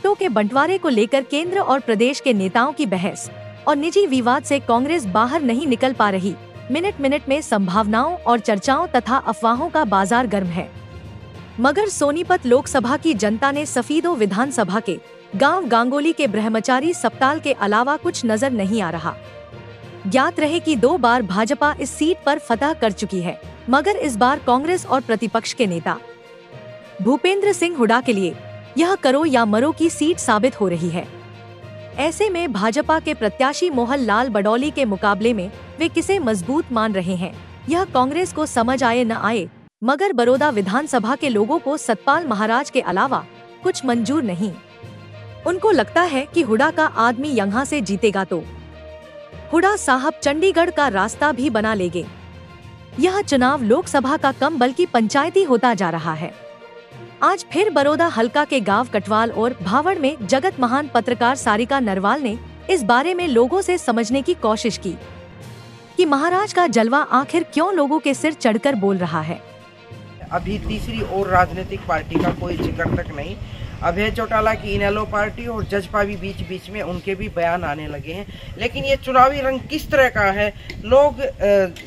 टिकटों के बंटवारे को लेकर केंद्र और प्रदेश के नेताओं की बहस और निजी विवाद से कांग्रेस बाहर नहीं निकल पा रही। मिनट मिनट में संभावनाओं और चर्चाओं तथा अफवाहों का बाजार गर्म है। मगर सोनीपत लोकसभा की जनता ने सफीदो विधानसभा के गांव गांगोली के ब्रह्मचारी सप्ताल के अलावा कुछ नजर नहीं आ रहा। ज्ञात रहे कि 2 बार भाजपा इस सीट पर फतह कर चुकी है, मगर इस बार कांग्रेस और प्रतिपक्ष के नेता भूपेंद्र सिंह हुड्डा के लिए यह करो या मरो की सीट साबित हो रही है। ऐसे में भाजपा के प्रत्याशी मोहन लाल बडौली के मुकाबले में वे किसे मजबूत मान रहे हैं, यह कांग्रेस को समझ आए न आए, मगर बड़ौदा विधानसभा के लोगों को सतपाल महाराज के अलावा कुछ मंजूर नहीं। उनको लगता है कि हुड्डा का आदमी यहाँ से जीतेगा तो हुड्डा साहब चंडीगढ़ का रास्ता भी बना लेंगे। यह चुनाव लोकसभा का कम बल्कि पंचायती होता जा रहा है। आज फिर बड़ौदा हलका के गांव कटवाल और भावड़ में जगत महान पत्रकार सारिका नरवाल ने इस बारे में लोगों से समझने की कोशिश की कि महाराज का जलवा आखिर क्यों लोगों के सिर चढ़कर बोल रहा है। अभी तीसरी और राजनीतिक पार्टी का कोई जिक्र तक नहीं। अभय चौटाला की इनेलो पार्टी और जजपा भी बीच बीच में उनके भी बयान आने लगे हैं। लेकिन ये चुनावी रंग किस तरह का है, लोग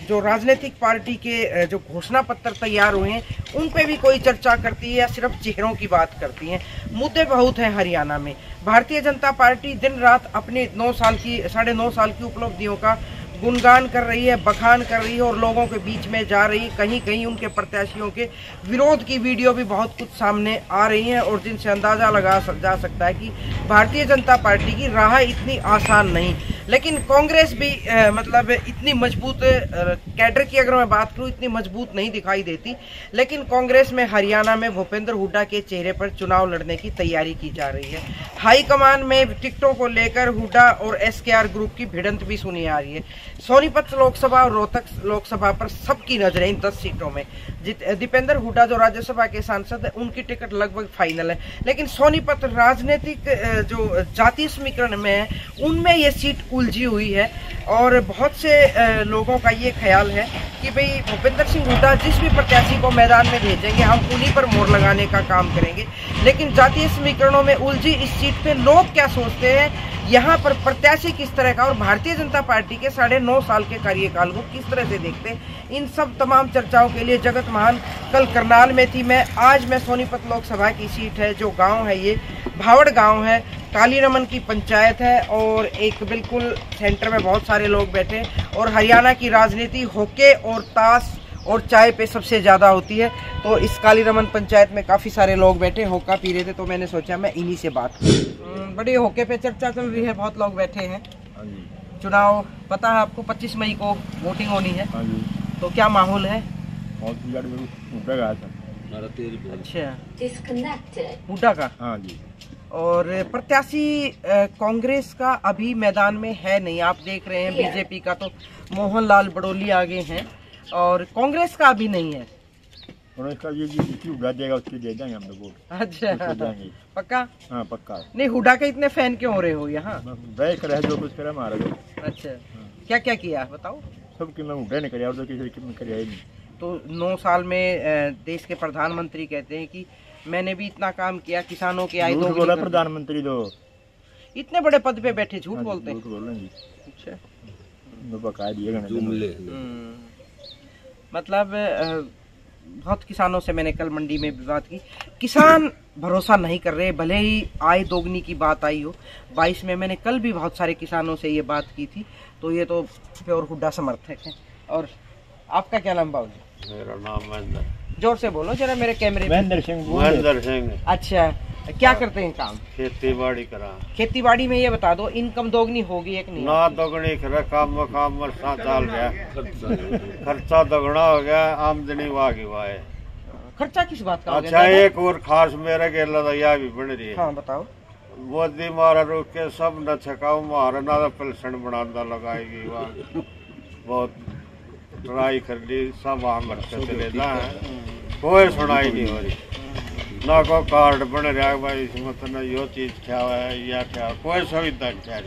जो राजनीतिक पार्टी के जो घोषणा पत्र तैयार हुए हैं उन पे भी कोई चर्चा करती है या सिर्फ चेहरों की बात करती है। मुद्दे बहुत हैं हरियाणा में। भारतीय जनता पार्टी दिन रात अपनी 9.5 साल की उपलब्धियों का गुणगान कर रही है, बखान कर रही है और लोगों के बीच में जा रही है। कहीं कहीं उनके प्रत्याशियों के विरोध की वीडियो भी बहुत कुछ सामने आ रही हैं और जिनसे अंदाजा लगा जा सकता है कि भारतीय जनता पार्टी की राह इतनी आसान नहीं। लेकिन कांग्रेस भी मतलब इतनी मजबूत कैडर की अगर मैं बात करूं इतनी मजबूत नहीं दिखाई देती। लेकिन कांग्रेस में हरियाणा में भूपेंद्र हुड्डा के चेहरे पर चुनाव लड़ने की तैयारी की जा रही है। हाईकमान में टिकटों को लेकर हुड्डा और एसकेआर ग्रुप की भिड़ंत भी सुनी आ रही है। सोनीपत लोकसभा और रोहतक लोकसभा पर सबकी नजरें इन 10 सीटों में। दीपेंद्र हुड्डा जो राज्यसभा के सांसद है उनकी टिकट लगभग फाइनल है। लेकिन सोनीपत राजनीतिक जो जातीय समीकरण में है उनमें ये सीट उलझी हुई है और बहुत से लोगों का ये ख्याल है कि भाई भूपेंद्र सिंह हुड्डा जिस भी प्रत्याशी को मैदान में भेजेंगे हम उन्हीं पर मोहर लगाने का काम करेंगे। लेकिन जातीय समीकरणों में उलझी इस सीट पे लोग क्या सोचते हैं, यहाँ पर प्रत्याशी किस तरह का और भारतीय जनता पार्टी के 9.5 साल के कार्यकाल को किस तरह से देखते हैं, इन सब तमाम चर्चाओं के लिए जगत महान कल करनाल में थी। आज मैं सोनीपत लोकसभा की सीट है जो गांव है, ये भावड़ गांव है, काली रमन की पंचायत है और एक बिल्कुल सेंटर में बहुत सारे लोग बैठे और हरियाणा की राजनीति होके और ताश और चाय पे सबसे ज्यादा होती है। तो इस काली रमन पंचायत में काफी सारे लोग बैठे होका पी रहे थे, तो मैंने सोचा मैं इन्हीं से बात करूं। बड़े होके पे चर्चा चल रही है, बहुत लोग बैठे हैं। चुनाव पता है आपको 25 मई को वोटिंग होनी है, तो क्या माहौल है? अच्छा, हुड्डा का। हाँ जी। और प्रत्याशी कांग्रेस का अभी मैदान में है नहीं, आप देख रहे हैं। बीजेपी का तो मोहन लाल बडौली आगे हैं और कांग्रेस का अभी नहीं है। इसका ये हुड्डा देगा उसकी दे देंगे हम लोग। अच्छा, पक्का? हाँ पक्का। नहीं, हुड्डा के इतने फैन क्यों हो रहे हो यहाँ? जो कुछ करे हमारा। अच्छा, क्या क्या किया बताओ? सब कि मैं हुड्डा ने कराया और किसी ने कराया ही नहीं। तो 9 साल में देश के प्रधानमंत्री कहते हैं कि मैंने भी इतना काम किया, किसानों के आय दोगुनी। बोला प्रधानमंत्री तो इतने बड़े पद पे बैठे झूठ बोलते हैं। झूठ बोल रहे हैं। अच्छा, मतलब बहुत किसानों से मैंने कल मंडी में भी बात की, किसान भरोसा नहीं कर रहे, भले ही आय दोगुनी की बात आई हो। 22 में मैंने कल भी बहुत सारे किसानों से ये बात की थी, तो ये तो प्योर हुड्डा समर्थक है। और आपका क्या नाम बाबू? मेरा नाम महेंद्र। जोर से बोलो जरा मेरे कैमरे। महेंद्र सिंह। अच्छा, क्या करते हैं काम? खेती बाड़ी करा। खेती बाड़ी में ये बता दो इनकम दोगुनी होगी एक नहीं? ना दोगुनी करा, काम वर्षा डाल गया, खर्चा दोगुना हो गया, आमदनी वागी वाह है। खर्चा किस बात का? अच्छा, एक और खास मेरा के लड़ाइया भी बन रही है। हाँ बताओ। मोदी मारा रोक के सब न छकाओ मारा ना पेंशन बनाना लगाएगी, वाह बहुत ट्राई कर ली, सब आम चले है, कोई सुनाई नहीं हो रही। ना को कार्ड बन रहा भाई इसमें तो ना यो चीज क्या है या क्या, कोई सुविधा नहीं,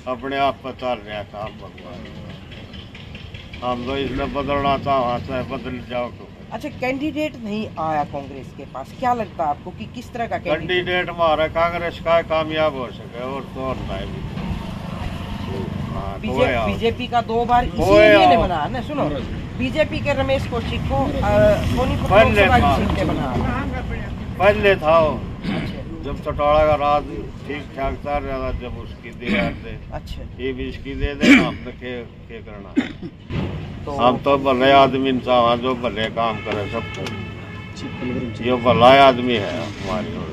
अपने आप पता रहा काम भगवान। हम तो इसलिए बदलना चाहते हैं, बदल जाओ तो। अच्छा, कैंडिडेट नहीं आया कांग्रेस के पास, क्या लगता है आपको कि किस तरह का कैंडिडेट हमारा कांग्रेस का कामयाब हो सके और तो होता है। बीजेपी का 2 बार इसी ने बना ना, सुनो, बीजेपी के रमेश कौशिक को सोनीपत सीट पे बना पहले था जब चौटाला का राज ठीक ठाक चल रहा था, जब उसकी दे। अच्छा, ये भी इसकी दे दे, हमने के करना। तो हम तो भले आदमी इंसान जो भले काम करे, सबको ये भला आदमी है हमारी ओर।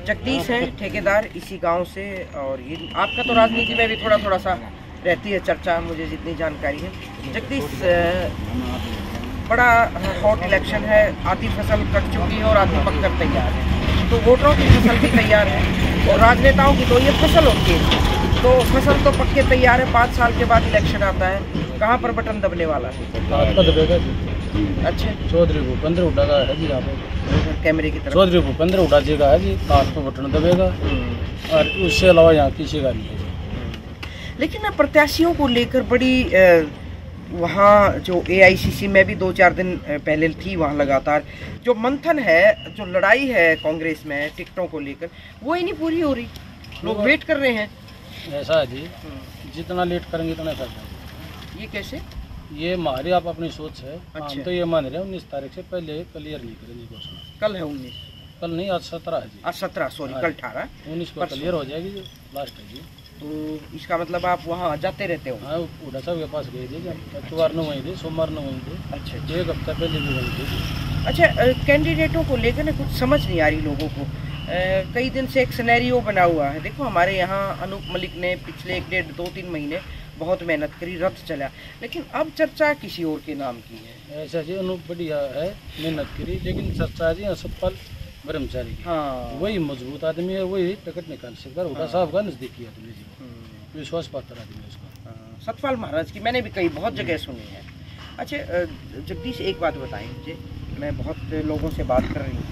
जगदीश है ठेकेदार इसी गांव से, और ये आपका तो राजनीति में भी थोड़ा सा रहती है चर्चा, मुझे जितनी जानकारी है। जगदीश, बड़ा हॉट इलेक्शन है, आधी फसल कट चुकी है और आधी पककर तैयार है, तो वोटरों की फसल भी तैयार है और राजनेताओं की तो ये फसल होती है, तो फसल तो पक्के तैयार है। 5 साल के बाद इलेक्शन आता है, कहाँ पर बटन दबने वाला है? अच्छा, चौधरी भूपेंद्र हुड्डा का है जी, यहाँ पे कैमरे की तरफ चौधरी भूपेंद्र हुड्डा जी का है जी, हाथ पे बटन दबेगा और उससे अलावा यहाँ किसी का नहीं है। लेकिन ना प्रत्याशियों को लेकर बड़ी वहाँ जो AICC में भी 2-4 दिन पहले थी, वहाँ लगातार जो मंथन है, जो लड़ाई है कांग्रेस में टिकटों को लेकर, वो ही नहीं पूरी हो रही, लोग वेट कर रहे हैं। ऐसा है जी, जितना लेट करेंगे उतना फायदा। ये कैसे? ये हमारी आप अपनी सोच है। अच्छा। हम तो ये मान रहे हैं 19 तारीख से पहले क्लियर नहीं करेंगे घोषणा। कल है 19, कल नहीं, आज 17 है जी। आज 17, सॉरी, कल 18, 19 को क्लियर हो जाएगी जो लास्ट है जी। तो इसका मतलब आप वहाँ जाते रहते हो? हाँ, हुड्डा साहब के पास गए थे, इतवार न वहीं थे, सोमवार न वहीं थे। अच्छा, 1 हफ्ता पहले भी वहीं थे। अच्छा, कैंडिडेटों को लेकर ना कुछ समझ नहीं आ रही लोगों को। कई दिन से एक सिनेरियो बना हुआ है। देखो, हमारे यहाँ अनूप मलिक ने पिछले 1-1.5, 2-3 महीने बहुत मेहनत करी, रथ चला, लेकिन अब चर्चा किसी और के नाम की है। ऐसा जी, अनूप बढ़िया है, मेहनत करी, लेकिन चर्चा जी सतपाल ब्रह्मचारी की। हाँ, वही मजबूत आदमी है, वही टिकट निकाल सकता है। हुड्डा साहब का नजदीकी आदमी जी, विश्वास पात्र आदमी है उसका। सतपाल महाराज की मैंने भी कई बहुत जगह सुनी है। अच्छा, जगदीश, एक बात बताएं मुझे, मैं बहुत लोगों से बात कर रही हूँ,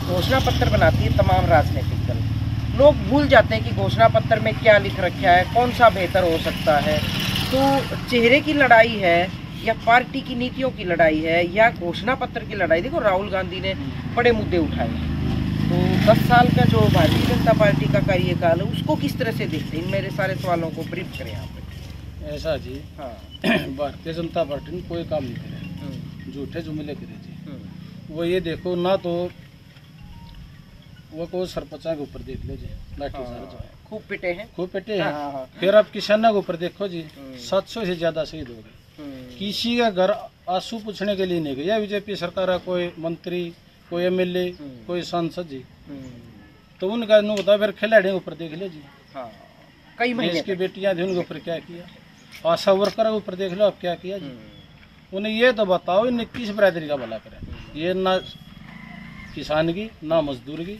घोषणा पत्र बनाती है तमाम राजनीतिक दल, लोग भूल जाते हैं कि घोषणा पत्र में क्या लिख रखा है, कौन सा बेहतर हो सकता है। तो चेहरे की लड़ाई है या पार्टी की नीतियों की लड़ाई है या घोषणा पत्र की लड़ाई? देखो, राहुल गांधी ने बड़े मुद्दे उठाए, तो 10 साल का जो भारतीय जनता पार्टी का कार्यकाल है उसको किस तरह से देखते हैं? इन मेरे सारे सवालों को ब्रीफ करें आप। ऐसा जी, हाँ, भारतीय जनता पार्टी ने कोई काम नहीं करे, झूठे जुमले करे जी। वो ये देखो ना, तो वो को सरपंचा के ऊपर देख लो जी, लाठीचार्ज खूब पिटे हैं, खूब पिटे हैं। हाँ। फिर आप किसानों के ऊपर देखो जी, 700 से ज्यादा शहीद हो गए। किसी का घर आंसू पूछने के लिए नहीं गया बीजेपी सरकार का कोई मंत्री, कोई MLA, कोई सांसद जी, तो उनका नहीं होता। फिर खिलाड़ियों के ऊपर देख लो जी, हाँ, कई महीने की बेटियां थी, उनके ऊपर क्या किया। आशा वर्कर के ऊपर देख लो अब क्या किया जी। उन्हें ये तो बताओ, इन्हें किस बरादरी का भला करें? ये ना किसान की, ना मजदूर की,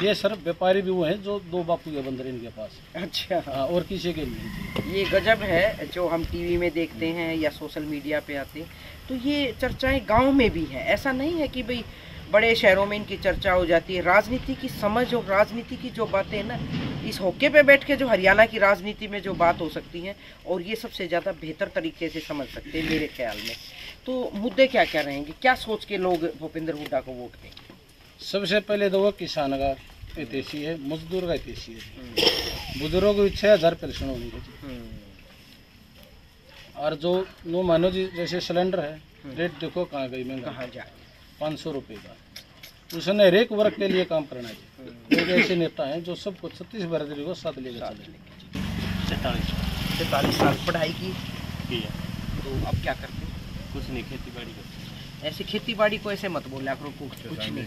ये सिर्फ व्यापारी भी वो हैं जो 2 बापू के बंदर इनके पास। अच्छा, हाँ, और किसी के नहीं। ये गजब है जो हम टीवी में देखते हैं या सोशल मीडिया पे आते हैं, तो ये चर्चाएं गांव में भी हैं। ऐसा नहीं है कि भाई बड़े शहरों में इनकी चर्चा हो जाती है। राजनीति की समझ और राजनीति की जो बातें ना, इस होके पे बैठ के जो हरियाणा की राजनीति में जो बात हो सकती है, और ये सबसे ज़्यादा बेहतर तरीके से समझ सकते हैं मेरे ख्याल में। तो मुद्दे क्या क्या रहेंगे, क्या सोच के लोग भूपेंद्र हुड्डा को वोट देंगे? सबसे पहले तो वो किसान का हितैषी है, मजदूर का हितैषी है, बुजुर्गों को 6000 पेंशन होनी चाहिए। और जो नो मानो जी, जैसे सिलेंडर है, रेट देखो कहाँ गई, महंगा, कहाँ जाए, 500 रुपये का। उसने हर एक वर्ग के लिए काम करना चाहिए। एक ऐसे नेता हैं जो सबको 36 बरादरी को साथ लेकर चले। 43 साल पढ़ाई की है, तो अब क्या करते हैं? कुछ नहीं, खेती बाड़ी करते। ऐसे खेती बाड़ी को ऐसे मत बोला करो, कुछ नहीं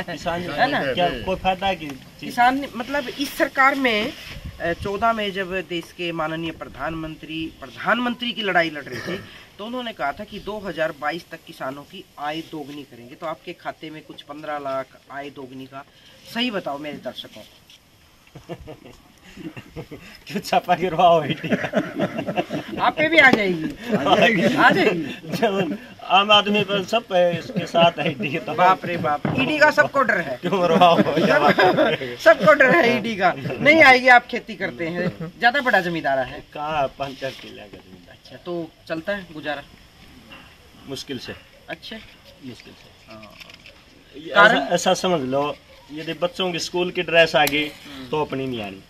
किसान है ना, क्या कोई फायदा है कि किसान? मतलब इस सरकार में 14 में जब देश के माननीय प्रधानमंत्री की लड़ाई लड़ रही थी, तो उन्होंने कहा था कि 2022 तक किसानों की आय दोगुनी करेंगे। तो आपके खाते में कुछ 15 लाख आय दोगुनी का, सही बताओ मेरे दर्शकों को। क्यों छापा गिरवाओ? आप पे भी आ जाएगी, आ जाएगी। आम आदमी पर सब इसके साथ है ईडी। बाप रे बाप, ईडी का सबको डर है, क्यों मरवाओ? सबको डर है ईडी का। नहीं आएगी, आप खेती करते हैं, ज्यादा बड़ा जमींदार है। कहाँ 5-4 किले का जमींदार। अच्छा, तो चलता है गुजारा? मुश्किल से, अच्छा, मुश्किल से। कारण? ऐसा समझ लो, यदि बच्चों की स्कूल की ड्रेस आ गई तो अपनी नहीं आनी,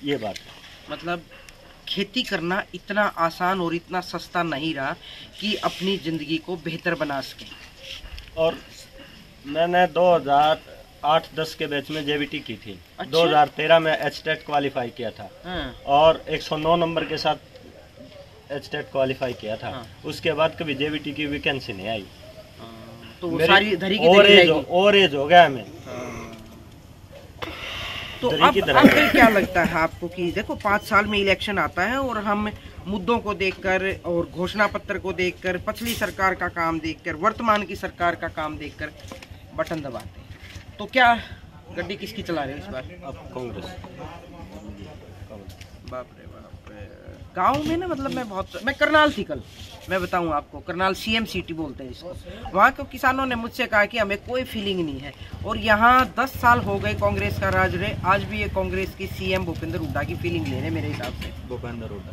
ये बात है। मतलब खेती करना इतना आसान और इतना सस्ता नहीं रहा कि अपनी ज़िंदगी को बेहतर बना सकें। और मैंने 2008-10 के बैच में जेबीटी की थी। अच्छा? 2013 में एचटेट क्वालिफाई किया था। हाँ। और 109 नंबर के साथ एचटेट क्वालिफाई किया था। हाँ। उसके बाद कभी जेबीटी की वैकेंसी नहीं आई। तो वो सारी धरी की और एज हो गया हमें। तो अब क्या लगता है आपको कि देखो 5 साल में इलेक्शन आता है और हम मुद्दों को देखकर और घोषणा पत्र को देखकर, पिछली सरकार का काम देखकर, वर्तमान की सरकार का काम देखकर बटन दबाते हैं, तो क्या गड्डी किसकी चला रहे हैं इस बार? अब कांग्रेस। बाप रे बाप। गांव में ना, मतलब मैं करनाल थी कल, मैं बताऊं आपको, करनाल सीएम सिटी बोलते हैं इसको। वहाँ के किसानों ने मुझसे कहा कि हमें कोई फीलिंग नहीं है, और यहाँ 10 साल हो गए कांग्रेस का राज रहे, आज भी ये कांग्रेस की सीएम भूपेंद्र हुड्डा की फीलिंग ले रहे मेरे हिसाब से। भूपेंद्र हुड्डा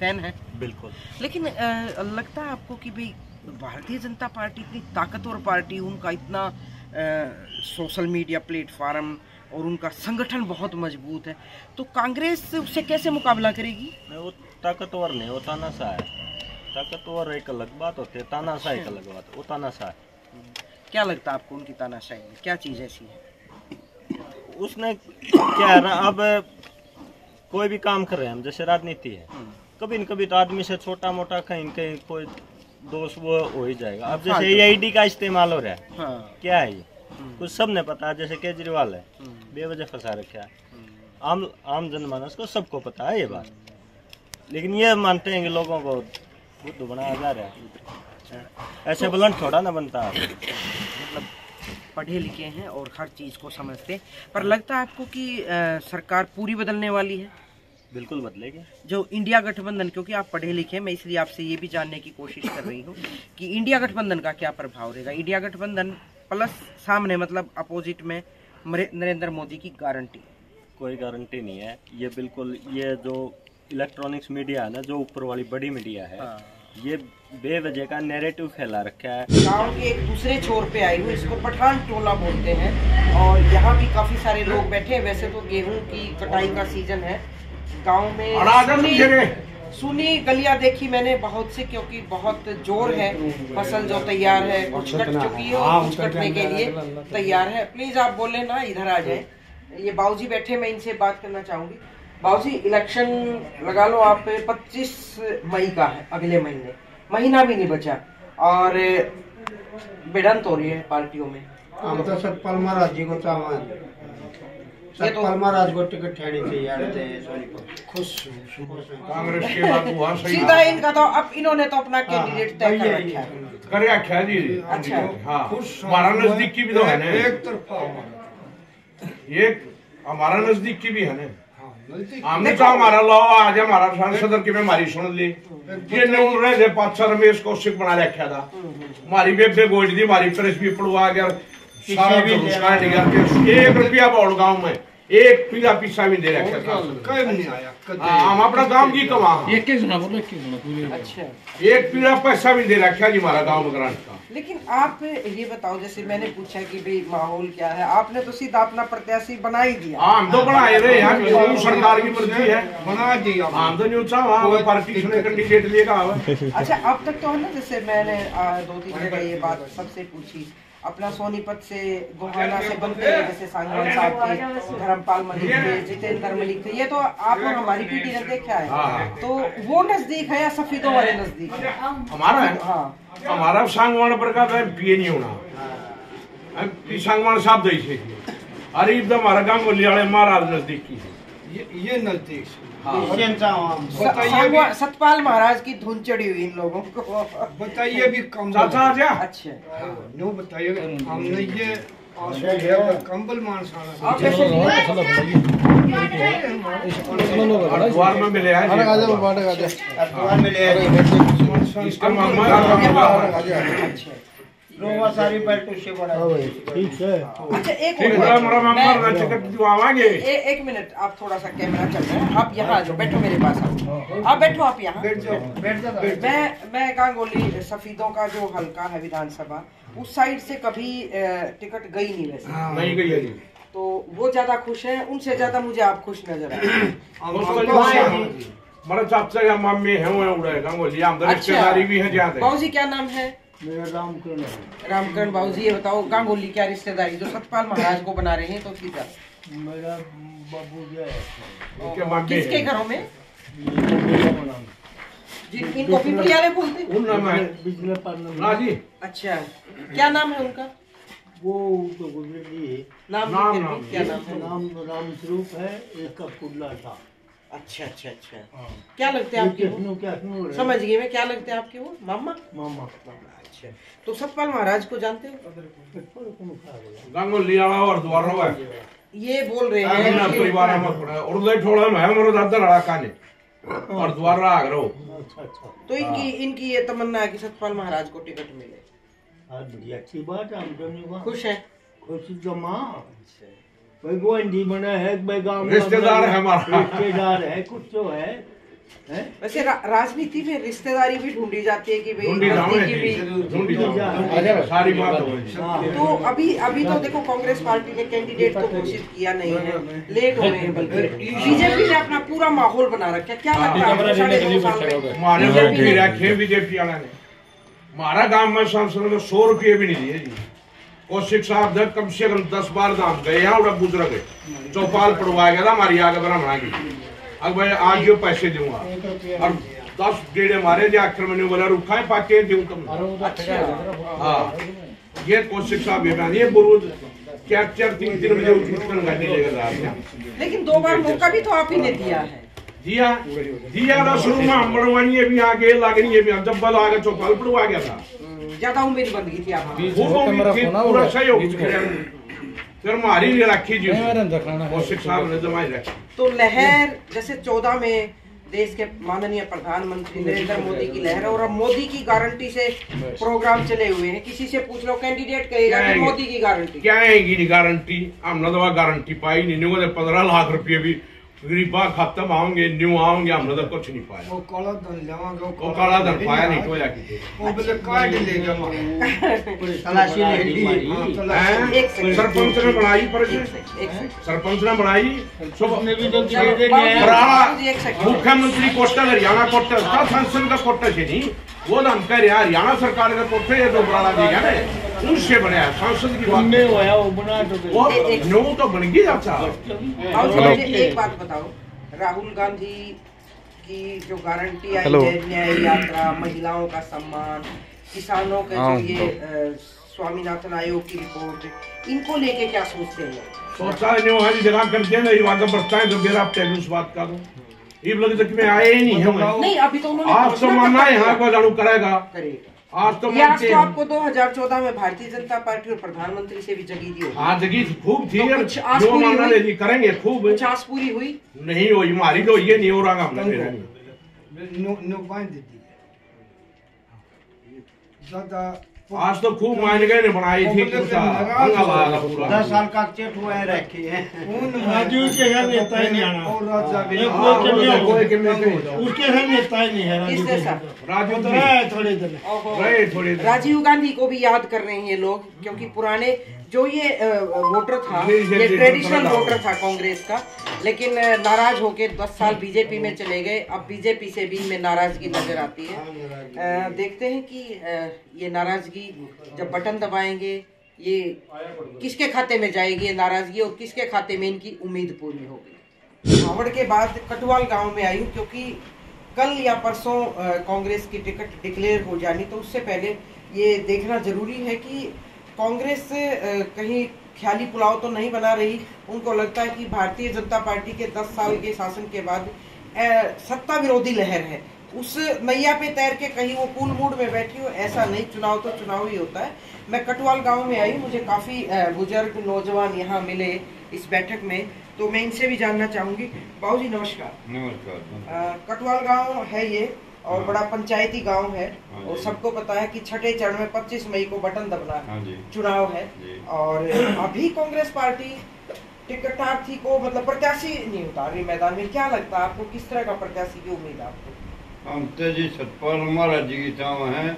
फैन है बिल्कुल। लेकिन लगता है आपको कि भाई भारतीय जनता पार्टी इतनी ताकतवर पार्टी, उनका इतना सोशल मीडिया प्लेटफार्म और उनका संगठन बहुत मजबूत है, तो कांग्रेस उससे कैसे मुकाबला करेगी? वो ताकतवर नहीं, वो तानाशाह है। ताकतवर एक अलग बात होती है, तानाशाह एक अलग बात है। वो तानाशाह है। क्या लगता है आपको उनकी तानाशाही में क्या चीज़ ऐसी है? उसने क्या है ना, अब कोई भी काम कर रहे हैं हम, जैसे राजनीति है, कभी न कभी तो आदमी से छोटा मोटा कहीं कहीं कोई दोस्त वो हो ही जाएगा। अब जैसे AID का इस्तेमाल हो रहा है, क्या है ये कुछ सब ने पता है। जैसे केजरीवाल है, बेवजह फंसा रखा है, आम जनमानस को सबको पता है ये बात, लेकिन ये मानते हैं कि लोगों को बुद्ध बनाया जा रहा है। ऐसे बुलंद थोड़ा ना बनता है। मतलब पढ़े लिखे हैं और हर चीज़ को समझते हैं, पर लगता है आपको कि सरकार पूरी बदलने वाली है? बिल्कुल बदलेगी। जो इंडिया गठबंधन, क्योंकि आप पढ़े लिखे हैं, मैं इसलिए आपसे ये भी जानने की कोशिश कर रही हूँ कि इंडिया गठबंधन का क्या प्रभाव रहेगा। इंडिया गठबंधन प्लस सामने, मतलब अपोजिट में नरेंद्र मोदी की गारंटी? कोई गारंटी नहीं है। ये बिल्कुल, ये जो इलेक्ट्रॉनिक्स मीडिया है ना, जो ऊपर वाली बड़ी मीडिया है, ये बेवजह का नैरेटिव फैला रखा है। गांव के एक दूसरे छोर पे आई हूँ, इसको पठान टोला बोलते हैं, और यहाँ भी काफी सारे लोग बैठे हैं। वैसे तो गेहूं की कटाई का सीजन है गांव में। सुनी गलियां देखी मैंने बहुत सी, क्योंकि बहुत जोर है। फसल जो तैयार है, कुछ कट चुकी है और कुछ कटने के लिए तैयार है। प्लीज आप बोले ना, इधर आ जाए। ये बाबूजी बैठे, मैं इनसे बात करना चाहूंगी। बाबूजी, इलेक्शन लगा लो आप 25 मई का है, अगले महीने, महीना भी नहीं बचा, और भिड़ंत हो रही है पार्टियों में। हम तो सतपाल महाराज जी को सतपाल महाराज को टिकट ठहरी थी यार, खुश कांग्रेस के बाबू सीधा इनका तो अब इन्होंने तो अपना कैंडिडेट तय कर रखा है। कर रखा जी। अच्छा, हाँ, हमारा नजदीक की भी तो है ना, एक तरफा एक हमारा नजदीक की भी है ना। हमने तो हमारा लो आज हमारा सांसद की हमारी सुन ली, ये नहीं रहे थे 5 रमेश कौशिक बना रखा था, हमारी बेबे गोल्ड दी, हमारी प्रेस भी पड़वा गया, सारा भी 1 रुपया बोल गाँव में एक पीला पिस्सा भी दे रखा था, नहीं आया। हम अपना गाँव की कमा अच्छा, एक पीला पैसा भी दे रखा जी हमारा गाँव में ग्रांट का। लेकिन आप ये बताओ, जैसे मैंने पूछा कि भाई माहौल क्या है, आपने तो सीधा अपना प्रत्याशी बना ही दिया। हम तो बनाए रहे, सरकार की मर्जी है, बना दिया। हम तो नहीं चाह पार्टी कैंडिडेट लेगा। अच्छा, अब तक तो है ना, जैसे मैंने 2-3 जगह ये बात सबसे पूछी, अपना सोनीपत से, गोहाना से बनते हैं, जैसे सांगवान साहब थे, धर्मपाल मलिक थे, जितेंद्र मलिक थे, ये तो आप लोग हमारी पीढ़ी ने देखा है। तो वो नजदीक है या सफेदों वाले नजदीक है? हमारा है। हाँ, हमारा सांगवान पर का पीए नहीं होना, सांगवान साहब दई से अरे इधर हमारा गाँव गोलियाड़े महाराज नजदीक की है, ये नजदीक सतपाल महाराज की धुन चढ़ी हुई इन लोगों को। बताइए भी कम। अच्छा, अच्छा, नो बताइए, हमने ये कंबल मानसाना द्वार में मिले हैं, अच्छा, रोवा सारी बैठो से बड़ा ठीक है। अच्छा एक एक मिनट, आप थोड़ा सा कैमरा चल रहा है, आप यहाँ आ जाओ, बैठो मेरे पास, आप बैठो, आप यहाँ मैं गांगोली सफीदों का जो हल्का है विधानसभा, उस साइड से कभी टिकट गई नहीं वैसे, नहीं गई है, तो वो ज्यादा खुश है, उनसे ज्यादा मुझे आप खुश नजर आए। मेरा चाचा या मम्मी है वो उड़े गांगोली, हम रिश्तेदारी भी है ज्यादा। बाबूजी क्या नाम है? मेरा रामकरण है। रामकरण। बाबूजी ये बताओ गांगोली क्या रिश्तेदारी जो सतपाल महाराज को बना रहे हैं तो सीधा मेरा बाबू जो है किसके घरों में जी, इनको पिपली वाले बोलते हैं? अच्छा, क्या नाम है उनका? वो तो गुजर गई। नाम क्या नाम है? नाम राम स्वरूप है, इसका कुल्ला था। अच्छा अच्छा अच्छा, क्या लगते हैं आपके वो? समझ गई मैं, क्या लगते हैं आपके वो? मामा। मामा। अच्छा, तो सतपाल महाराज को जानते हो? गांगोली वाला और द्वारा ये बोल रहे हैं परिवार और थोड़ा मैं मेरा दादा लड़ा काने और द्वारा आ रहा। तो इनकी ये तमन्ना है कि सतपाल महाराज को टिकट मिले। बड़ी अच्छी बात है, हम तो नहीं खुश है? खुशी तो माँ भाई गोंडी बना है, भाई गाँव रिश्तेदार है हमारा, रिश्तेदार है, कुछ तो है। वैसे राजनीति में रिश्तेदारी भी ढूंढी जाती है कि भाई सारी बात। तो अभी तो देखो कांग्रेस पार्टी ने कैंडिडेट तो घोषित किया नहीं है, लेट हो रहे हैं, बल्कि बीजेपी ने अपना पूरा माहौल बना रखा है। क्या लगता है बीजेपी वाला ने हमारा गांव में सांसद को 100 रुपये भी नहीं दिए जी। कौशिक साहब ने कम से कम 10 बार दाम गए, यहाँ उड़ा गुजर गए, चौपाल पड़वा गया था हमारी आगे बना की। अब भाई आज जो पैसे दूंगा और 10 गेड़े मारे जो आखिर मैंने बोला रुखा है पाके दूं तुम। हाँ, ये कौशिक साहब ये बुरुद क्या 3 बजे उठकर गाड़ी लेकर। लेकिन 2 बार मौका भी तो आप ही ने दिया है। दिया ना शुरू में हम बढ़वानी है भी आगे लागनी है भी, जब बल आगे चौपाल पड़वा गया था, ज्यादा उम्मीद बन गई थी आपकी। पूरा सहयोग फिर हमारी नहीं रखी जी, कौशिक साहब ने जमाई रखी। तो लहर जैसे 14 में देश के माननीय प्रधानमंत्री नरेंद्र मोदी की लहर, और अब मोदी की गारंटी से प्रोग्राम चले हुए हैं। किसी से पूछ लो कैंडिडेट कहेगा कि मोदी की गारंटी। क्या आएगी गारंटी? हमने तो गारंटी पाई नहीं, 15 लाख रुपये भी गरीबा खत्म आओगे न्यू आओगे, हमने तो कुछ नहीं पाया। वो काला धन लेवांगे, वो काला धन पाया नहीं तो जाके वो बोले काट लेगा तलाशी ले ली। सरपंच ने बनाई, पर सरपंच ने बनाई, मुख्यमंत्री कोटा हरियाणा कोटा संसद का कोटा से नहीं, वो हम कह रहे हरियाणा सरकार का कोटे ये तो बड़ा देगा ना, उनसे बनाया सांसद की बात में होया वो बना तो बन गई। अच्छा एक बात बताओ, राहुल गांधी की जो गारंटी आई है, न्याय यात्रा, महिलाओं का सम्मान, किसानों के जो ये स्वामीनाथन आयोग की रिपोर्ट, इनको लेके क्या सोचते हैं? सोचा नहीं जगह कर देना, ये वादा बढ़ता है तो मेरा उस बात का ये लग तक में आए ही नहीं है। नहीं अभी तो उन्होंने आज तो मानना है यहाँ को जानू करेगा। आज तो आपको 2014 में भारतीय जनता पार्टी और प्रधानमंत्री से भी जगी दी, हाँ जगी खूब थी, जो मानना ले करेंगे खूब। आस पूरी हुई नहीं हुई हमारी, तो ये नहीं हो रहा हमने। आज तो खूब मान गए ने बनाई थी, 10 साल का चेट हुआ है रखे हैं। राजू के घर नेता ही नहीं आना, उसके घर नेता ही नहीं है राजू। राजीव गांधी को भी याद कर रहे हैं ये लोग, क्योंकि पुराने जो ये वोटर था, ये ट्रेडिशनल वोटर था कांग्रेस का, लेकिन नाराज होके 10 साल बीजेपी में चले गए। अब बीजेपी से भी इनमें नाराजगी नजर आती है। देखते हैं कि ये नाराजगी जब बटन दबाएंगे ये किसके खाते में जाएगी ये नाराजगी, और किसके खाते में इनकी उम्मीद पूरी होगी। हावड़ के बाद कटवाल गांव में आई हूँ, क्योंकि कल या परसों कांग्रेस की टिकट डिक्लेयर हो जानी, तो उससे पहले ये देखना जरूरी है कि कांग्रेस कहीं ख्याली पुलाव तो नहीं बना रही। उनको लगता है कि भारतीय जनता पार्टी के 10 साल के शासन के बाद सत्ता विरोधी लहर है, उस नैया पे तैर के कहीं वो कूल मूड में बैठी हो, ऐसा नहीं। चुनाव तो चुनाव ही होता है। मैं कटवाल गांव में आई, मुझे काफी बुजुर्ग नौजवान यहाँ मिले इस बैठक में, तो मैं इनसे भी जानना चाहूंगी। बाबूजी नमस्कार। नमस्कार। कटवाल गांव है ये, और बड़ा पंचायती गांव है और सबको पता है कि छठे चरण में 25 मई को बटन दबना चुनाव है। और अभी कांग्रेस पार्टी टिकटार्थी को मतलब प्रत्याशी नहीं उतार रही मैदान में। क्या लगता है आपको, किस तरह का प्रत्याशी की उम्मीद है आपको? हम तो जी सतपाल महाराज जी की चाव है,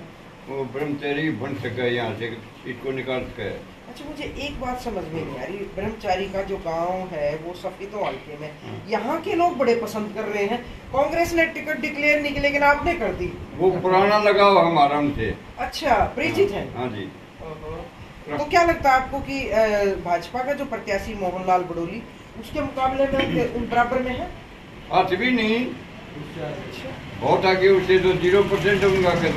वो ब्रह्मचारी बन सके, यहाँ से सीट को निकाल सके। अच्छा, मुझे एक बात समझ में नहीं आ रही, ब्रह्मचारी का जो गांव है वो सफेदों हल्के में, यहाँ के लोग बड़े पसंद कर रहे हैं। कांग्रेस ने टिकट डिक्लेयर नहीं की लेकिन आपने कर दी। वो पुराना लगाव हमारा उनसे। अच्छा, परिचित है। हाँ जी। तो क्या लगता है आपको कि भाजपा का जो प्रत्याशी मोहनलाल बड़ोली उसके मुकाबले में बराबर में है? हाथ भी नहीं, बहुत आगे उससे तो 0% होगा के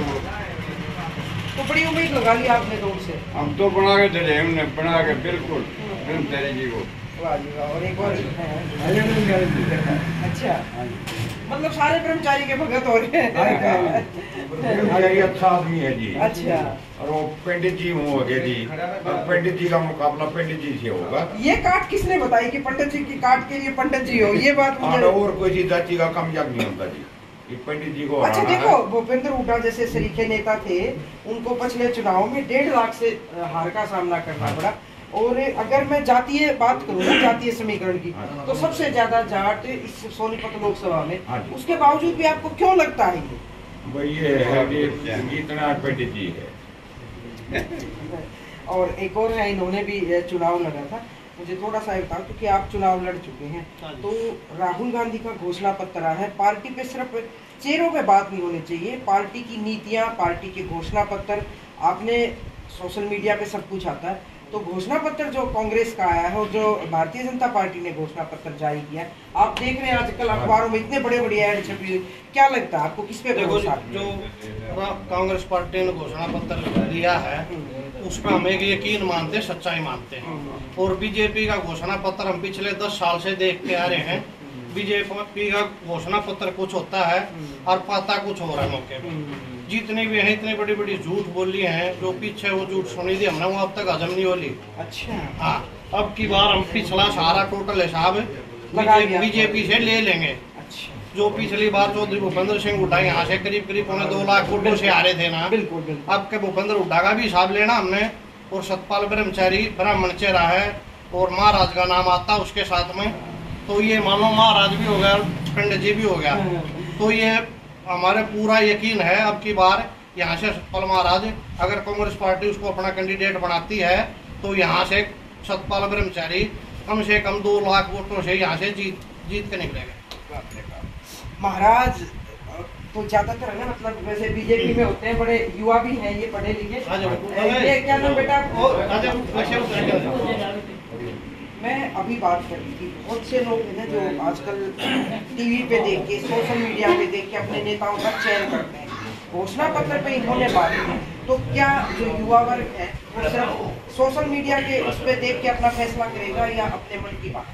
तो बड़ी उम्मीद लगा ली आपने तो उनसे? हम तो बना के दे, हमने बना के बिल्कुल ब्रह्मचारी जी को। और एक और अच्छा, मतलब सारे ब्रह्मचारी के भगत हो रहे हैं। ब्रह्मचारी अच्छा आदमी है जी। अच्छा, और वो पंडित जी हो गए जी, पंडित जी का मुकाबला पंडित जी से होगा। ये काट किसने बताई कि पंडित जी की काट के लिए पंडित जी हो? ये बात और कोई चीज जाति का कामयाब नहीं होता जी, ये पंडित जी को। अच्छा देखो, भूपेंद्र हुड्डा जैसे सरीखे नेता थे, उनको पिछले चुनाव में 1.5 लाख से हार का सामना करना पड़ा। और अगर मैं जातीय बात करूँ, जातीय समीकरण की, तो सबसे ज्यादा जाट इस सोनीपत लोकसभा में, उसके बावजूद भी आपको क्यों लगता है ये है कि जितना पंडित जी है। और एक और है, इन्होंने भी चुनाव लड़ा था। मुझे थोड़ा सा बताओ, क्योंकि आप चुनाव लड़ चुके हैं, तो राहुल गांधी का घोषणा पत्र है, पार्टी पे सिर्फ चेहरों पे बात नहीं होनी चाहिए, पार्टी की नीतियां, पार्टी के घोषणा पत्र, आपने सोशल मीडिया पे सब कुछ आता है। तो घोषणा पत्र जो कांग्रेस का आया है और जो भारतीय जनता पार्टी ने घोषणा पत्र जारी किया, आप देख रहे हैं आजकल अखबारों में इतने बड़े बड़े ऐड छपी हुई, क्या लगता है आपको, किस पे भरोसा? जो कांग्रेस पार्टी ने घोषणा पत्र दिया है उस पर हम एक यकीन मानते, सच्चाई मानते हैं। और बीजेपी का घोषणा पत्र हम पिछले 10 साल से देखते आ रहे हैं। बीजेपी का घोषणा पत्र कुछ होता है और पाता कुछ हो रहा है मौके पर। जितनी भी है इतनी बड़ी बड़ी झूठ बोली है, जो पीछे वो झूठ सुनी थी हमने, वो अब तक हजम नहीं होली। अच्छा, हाँ, अब की बार हम पिछला सारा टोटल हिसाब बीजेपी से ले लेंगे। अच्छा, जो पिछली बार चौधरी भूपेंद्र सिंह हुड्डा यहाँ से करीब 2.25 लाख वोटों से हारे थे ना, बिल्कुल। अब के भूपेंद्र हुड्डा का भी हिसाब लेना हमने। और सतपाल ब्रह्मचारी ब्राह्मण चेहरा है और महाराज का नाम आता उसके साथ में, तो ये मानो महाराज भी हो गया, पंडित जी भी हो गया। तो ये हमारे पूरा यकीन है अब की बार यहाँ से सतपाल महाराज, अगर कांग्रेस पार्टी उसको अपना कैंडिडेट बनाती है, तो यहाँ से सतपाल ब्रह्मचारी कम से कम 2 लाख वोटों से यहाँ से जीत के निकलेगा। महाराज तो ज्यादातर है ना, मतलब वैसे बीजेपी में होते हैं, बड़े युवा भी हैं, ये पढ़े लिखे। क्या नाम बेटा? मैं अभी बात कर रही थी, बहुत से लोग हैं जो आजकल टीवी पे देख के, सोशल मीडिया पे देख के अपने नेताओं का चयन करते हैं। घोषणा पत्र पे इन्होंने बात की, तो क्या जो युवा वर्ग है वो सिर्फ सोशल मीडिया के उस पे देख के अपना फैसला करेगा या अपने मन की बात?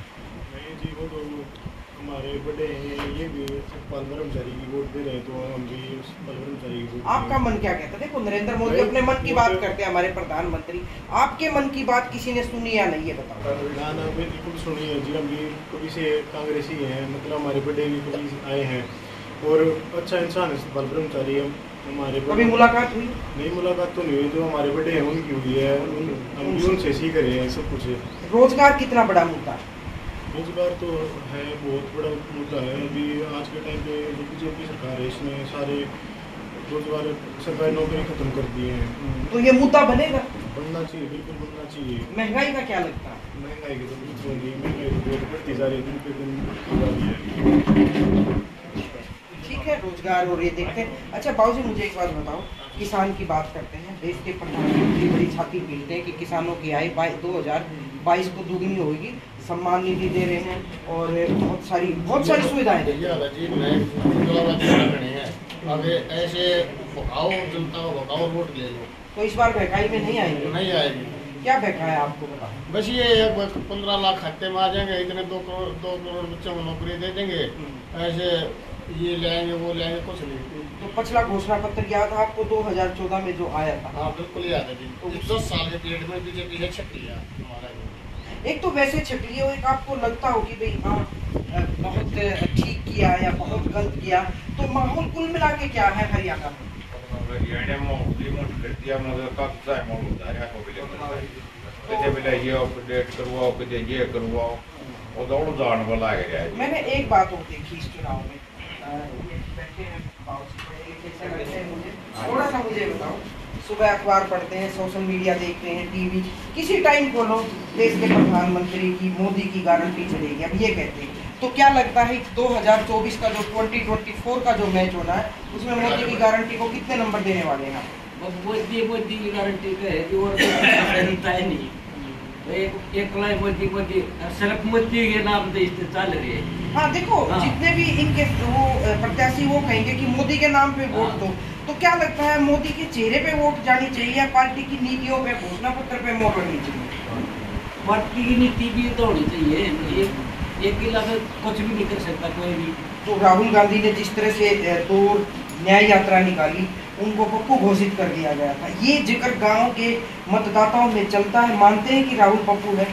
हमारे बड़े हैं, ये भी सतपाल ब्रह्मचारी की वोट दे रहे हैं, तो हम भी सतपाल ब्रह्मचारी की वोट। आपका मन क्या कहता है? देखो, नरेंद्र मोदी अपने मन की बात करते हैं, हमारे प्रधानमंत्री। आपके मन की बात किसी ने सुनी या नहीं, ये बताओ। ना बिल्कुल सुनी है जी, हम भी कभी से कांग्रेसी हैं, मतलब हमारे बड़े भी कभी आए हैं और अच्छा इंसान है सतपाल ब्रह्मचारी। हमारे कभी मुलाकात हुई? नहीं, मुलाकात तो नहीं हुई, जो हमारे बड़े हैं उनकी हुई है, हम भी उनसे सीख रहे हैं सब कुछ। रोजगार कितना बड़ा मुद्दा है? रोजगार तो है, बहुत बड़ा मुद्दा है। अभी आज के टाइम पे जो बीजेपी सरकार है, इसने सारे रोजगार, सरकारी नौकरी खत्म कर दिए हैं। तो ये मुद्दा बनेगा? बनना चाहिए, बिल्कुल बनना चाहिए। महंगाई का क्या लगता है? महंगाई की तो बिल्कुल नहीं, महंगाई तो बहुत बढ़ती जा रही है, दिन पे दिन बढ़ती जा रही है। ठीक है, रोजगार और ये देखते हैं। अच्छा बाबूजी, मुझे एक बात बताओ, किसान की बात करते हैं, देश के प्रधानमंत्री बड़ी छाती पीटते हैं कि किसानों की आय 2022 को दुगनी होगी, सम्मान निधि दे रहे हैं और बहुत सारी सुविधाएं दे रहे हैं। अब ऐसे भगाओ जनता को, भगाओ वोट ले लो, तो इस बार महंगाई में नहीं आएगी? नहीं आएगी। क्या बहकाया आपको, बताओ? बस ये 15 लाख खाते में आ जाएंगे, इतने 2 करोड़ बच्चों को नौकरी दे देंगे, ऐसे ये लाएंगे वो लाएंगे, कुछ नहीं। तो पिछला घोषणा पत्र याद है आपको 2014 में जो आया था? हाँ बिल्कुल याद है जी। तो 10 साल के पीरियड में बीजेपी ने छक लिया हमारा। एक तो वैसे छटली हो, एक आपको लगता हो कि भाई हाँ बहुत ठीक किया या बहुत गलत किया, तो माहौल कुल मिला के क्या है हरियाणा में? मैंने एक बात और देखी इस चुनाव में, थोड़ा सा मुझे बताओ, सुबह अखबार पढ़ते हैं, सोशल मीडिया देखते हैं, टीवी, किसी टाइम खोलो देश के प्रधानमंत्री की, मोदी की गारंटी चलेगी, अब ये कहते हैं, तो क्या लगता है 2024 का जो 2024 का जो मैच होना है उसमें मोदी की गारंटी को कितने नंबर देने वाले हैं? मोदी की गारंटी का है कि और है नहीं, एक मोदी सिर्फ मोदी के नाम से चल रही है। हाँ देखो, जितने भी इनके वो प्रत्याशी वो कहेंगे कि मोदी के नाम पे वोट दो, तो क्या लगता है मोदी के चेहरे पे वोट जानी चाहिए या पार्टी की नीतियों पे, घोषणा पत्र पे वोट होनी चाहिए? पार्टी की नीति भी तो होनी चाहिए, एक खिलाफ कुछ भी नहीं कर सकता कोई भी। तो राहुल गांधी ने जिस तरह से तो न्याय यात्रा निकाली, उनको पप्पू घोषित कर दिया गया था, ये जिक्र गांव के मतदाताओं में चलता है, मानते हैं कि राहुल पप्पू है?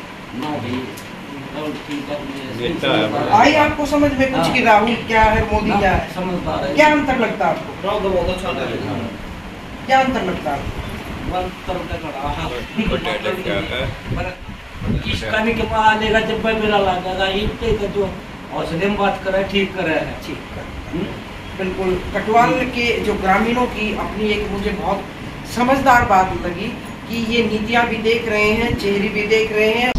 आई आपको समझ में कुछ कि राहुल क्या है, मोदी क्या है? समझदार है। क्या अंतर लगता है आपको? क्या अंतर लगता है? इसका भी क्या आलेगा जब मेरा लगेगा इतने का जो हौसले में बात करे ठीक करे है, ठीक कर। बिल्कुल, कटवाल के जो ग्रामीणों की अपनी एक मुझे बहुत समझदार बात लगी कि ये नीतियां भी देख रहे हैं, चेहरे भी देख रहे हैं।